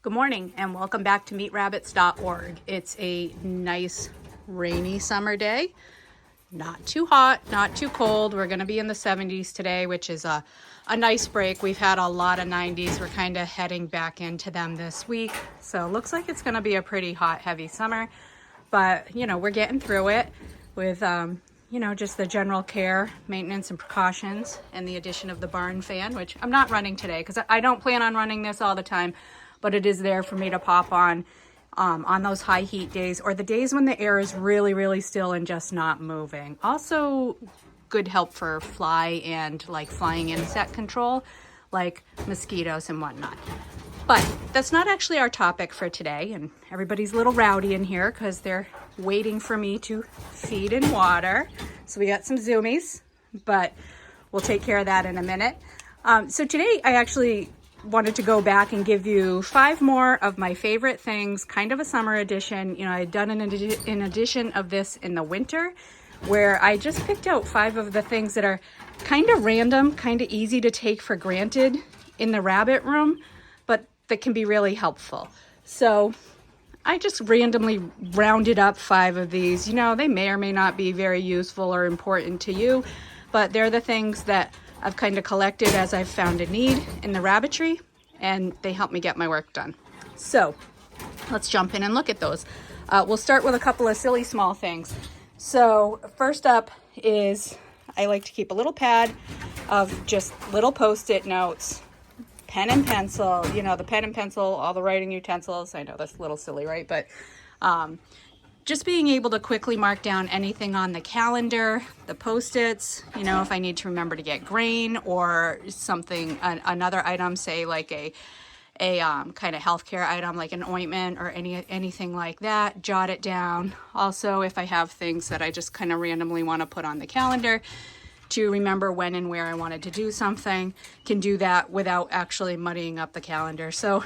Good morning and welcome back to meetrabbits.org. It's a nice rainy summer day. Not too hot, not too cold. We're going to be in the 70s today, which is a nice break. We've had a lot of 90s. We're kind of heading back into them this week. So it looks like it's going to be a pretty hot, heavy summer. But, we're getting through it with, just the general care, maintenance, and precautions, and the addition of the barn fan, which I'm not running today because I don't plan on running this all the time. But it is there for me to pop on those high heat days or the days when the air is really, really still and just not moving. Also, good help for fly and like flying insect control, like mosquitoes and whatnot. But that's not actually our topic for today. And everybody's a little rowdy in here because they're waiting for me to feed and water. So we got some zoomies, but we'll take care of that in a minute. So today I actually wanted to go back and give you 5 more of my favorite things, kind of a summer edition. I had done an edition of this in the winter where I just picked out 5 of the things that are kind of random, kind of easy to take for granted in the rabbit room, but that can be really helpful. So I just randomly rounded up 5 of these. They may or may not be very useful or important to you, but they're the things that I've kind of collected as I've found a need in the rabbitry, and they help me get my work done. So let's jump in and look at those. We'll start with a couple of silly small things. So first up is I like to keep a little pad of just little Post-it notes, pen and pencil, the pen and pencil, all the writing utensils. I know that's a little silly, right? But just being able to quickly mark down anything on the calendar, the Post-its, if I need to remember to get grain or something, another item, say like a kind of healthcare item like an ointment or anything like that, jot it down. Also, if I have things that I just kind of randomly want to put on the calendar to remember when and where I wanted to do something, can do that without actually muddying up the calendar. So,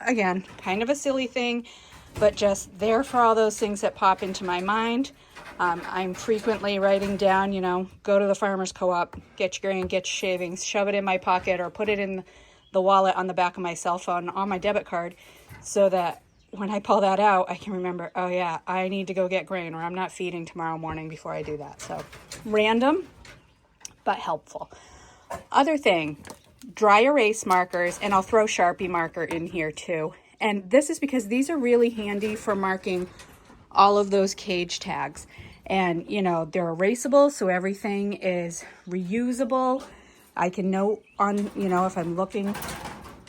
again, kind of a silly thing, but just there for all those things that pop into my mind. I'm frequently writing down, go to the farmer's co-op, get your grain, get your shavings, shove it in my pocket or put it in the wallet on the back of my cell phone on my debit card so that when I pull that out, I can remember, oh yeah, I need to go get grain or I'm not feeding tomorrow morning before I do that. So random, but helpful. Other thing, dry erase markers, and I'll throw Sharpie marker in here too. And this is because these are really handy for marking all of those cage tags. And, they're erasable, so everything is reusable. I can note on, if I'm looking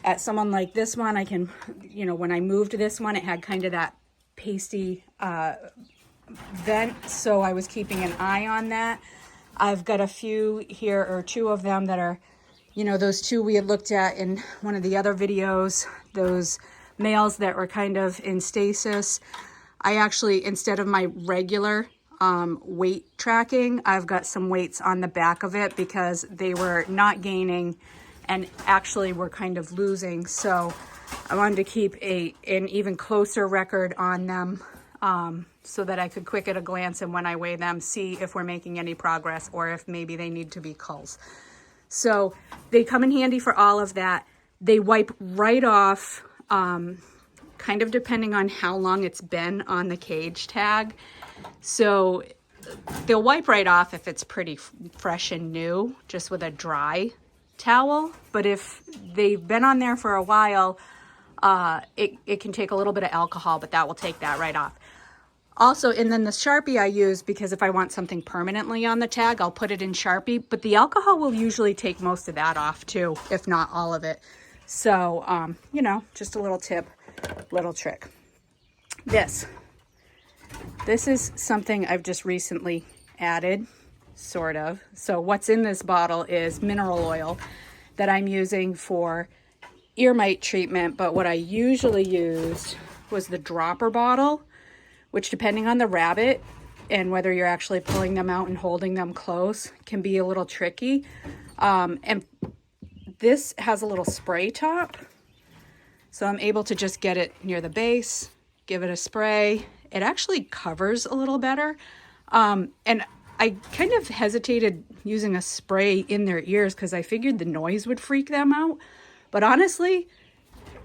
at someone like this one, I can, when I moved this one, it had kind of that pasty vent, so I was keeping an eye on that. I've got a few here, or 2 of them that are, those 2 we had looked at in one of the other videos, those males that were kind of in stasis. I actually, instead of my regular weight tracking, I've got some weights on the back of it because they were not gaining and actually were kind of losing. So I wanted to keep an even closer record on them so that I could quick at a glance, and when I weigh them, see if we're making any progress or if maybe they need to be culls. So they come in handy for all of that. They wipe right off, kind of depending on how long it's been on the cage tag. So they'll wipe right off if it's pretty fresh and new, just with a dry towel. But if they've been on there for a while, it can take a little bit of alcohol, but that will take that right off. Also, and then the Sharpie I use because if I want something permanently on the tag, I'll put it in Sharpie. But the alcohol will usually take most of that off too, if not all of it. So, just a little tip, little trick. This is something I've just recently added, sort of. So what's in this bottle is mineral oil that I'm using for ear mite treatment. But what I usually used was the dropper bottle, which depending on the rabbit and whether you're actually pulling them out and holding them close can be a little tricky. And this has a little spray top. So I'm able to just get it near the base, give it a spray. It actually covers a little better. And I kind of hesitated using a spray in their ears because I figured the noise would freak them out. But honestly,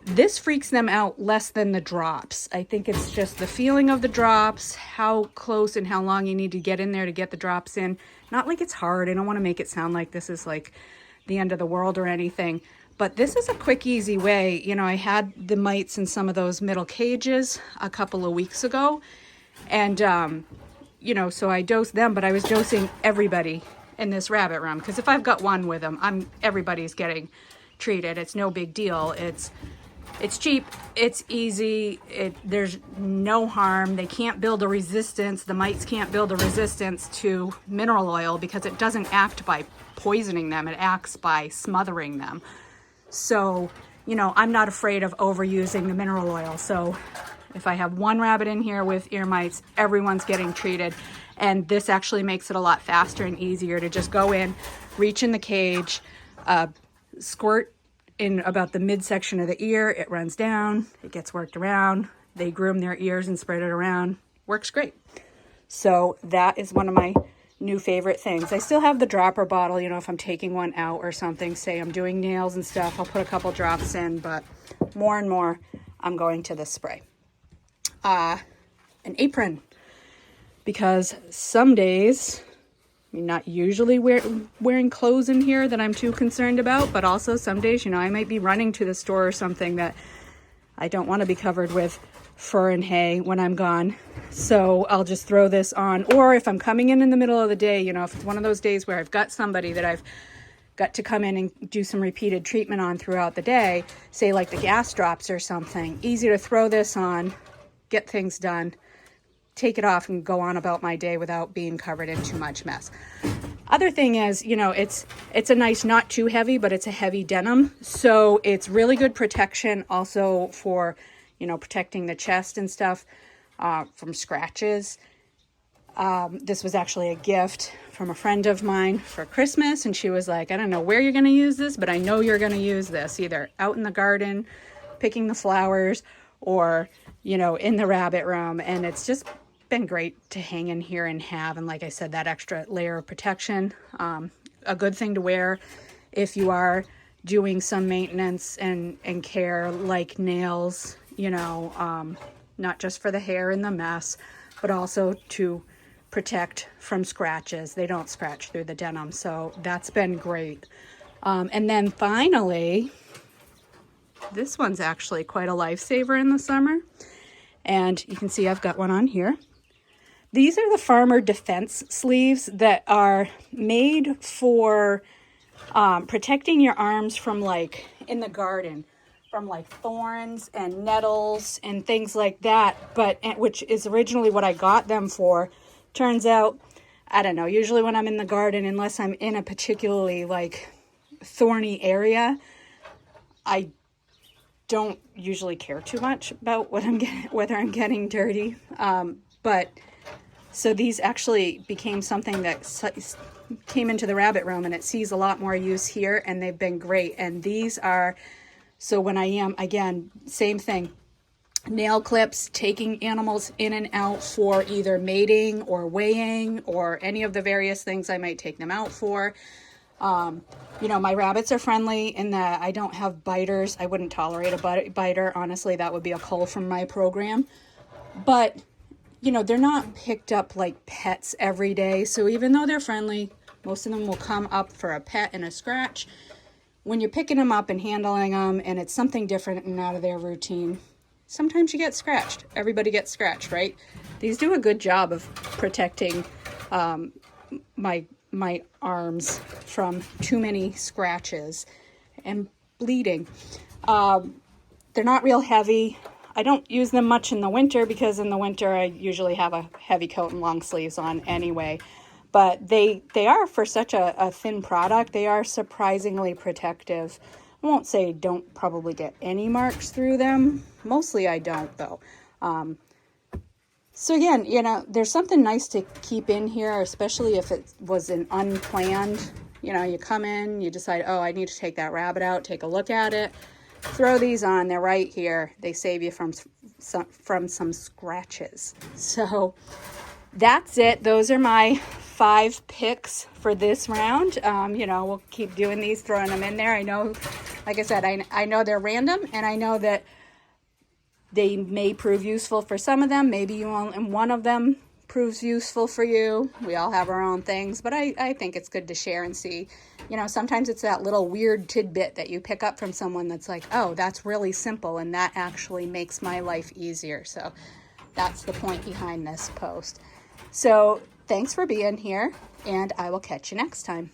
This freaks them out less than the drops. I think it's just the feeling of the drops, how close and how long you need to get in there to get the drops in. Not like it's hard. I don't want to make it sound like this is like the end of the world or anything. But this is a quick, easy way. You know, I had the mites in some of those middle cages a couple of weeks ago. And, you know, so I dosed them, but I was dosing everybody in this rabbit run. Because if I've got one with them, everybody's getting treated. It's no big deal. It's cheap, it's easy, there's no harm. They can't build a resistance. The mites can't build a resistance to mineral oil because it doesn't act by poisoning them. It acts by smothering them. So, you know, I'm not afraid of overusing the mineral oil. So if I have one rabbit in here with ear mites, everyone's getting treated. And this actually makes it a lot faster and easier to just go in, reach in the cage, squirt in about the midsection of the ear. It runs down, it gets worked around. They groom their ears and spread it around. Works great. So that is one of my new favorite things. I still have the dropper bottle, you know, if I'm taking one out or something, say I'm doing nails and stuff, I'll put a couple drops in, but more and more I'm going to the spray. An apron, because some days, I mean, not usually wearing clothes in here that I'm too concerned about, but also some days, you know, I might be running to the store or something that I don't want to be covered with fur and hay when I'm gone. So I'll just throw this on. Or if I'm coming in the middle of the day, you know, if it's one of those days where I've got somebody that I've got to come in and do some repeated treatment on throughout the day, say like the gas drops or something, easy to throw this on, get things done, take it off and go on about my day without being covered in too much mess. Other thing is, you know, it's a nice, not too heavy, but it's a heavy denim. So it's really good protection also for, you know, protecting the chest and stuff from scratches. This was actually a gift from a friend of mine for Christmas. And she was like, I don't know where you're going to use this, but I know you're going to use this either out in the garden, picking the flowers, or, you know, in the rabbit room. And it's just been great to hang in here and have. And like I said, that extra layer of protection, a good thing to wear if you are doing some maintenance and care like nails, you know, not just for the hair and the mess, but also to protect from scratches. They don't scratch through the denim. So that's been great. And then finally, this one's actually quite a lifesaver in the summer. And you can see I've got one on here. These are the Farmer Defense sleeves that are made for protecting your arms from, like, in the garden, from like thorns and nettles and things like that, but which is originally what I got them for. Turns out, I don't know, usually when I'm in the garden, unless I'm in a particularly like thorny area, I don't usually care too much about what whether I'm getting dirty. But so these actually became something that came into the rabbit room, and it sees a lot more use here, and they've been great. And these are, so when I am, again, same thing, nail clips, taking animals in and out for either mating or weighing or any of the various things I might take them out for. You know, my rabbits are friendly in that I don't have biters. I wouldn't tolerate a biter. Honestly, that would be a cull from my program. But, you know, they're not picked up like pets every day. So even though they're friendly, most of them will come up for a pet and a scratch. When you're picking them up and handling them and it's something different and out of their routine, sometimes you get scratched. Everybody gets scratched, right? These do a good job of protecting my arms from too many scratches and bleeding. They're not real heavy. I don't use them much in the winter because in the winter I usually have a heavy coat and long sleeves on anyway. But they are, for such a thin product, they are surprisingly protective. I won't say don't probably get any marks through them. Mostly I don't, though. So again, you know, there's something nice to keep in here, especially if it was an unplanned, you know, you come in, you decide, oh, I need to take that rabbit out, take a look at it, throw these on, they're right here. They save you from some scratches. So that's it. Those are my 5 picks for this round. You know, we'll keep doing these, throwing them in there. I know, like I said, I know they're random, and I know that they may prove useful for some of them. Maybe one of them proves useful for you. We all have our own things, but I think it's good to share and see. You know, sometimes it's that little weird tidbit that you pick up from someone that's like, oh, that's really simple, and that actually makes my life easier. So that's the point behind this post. So thanks for being here, and I will catch you next time.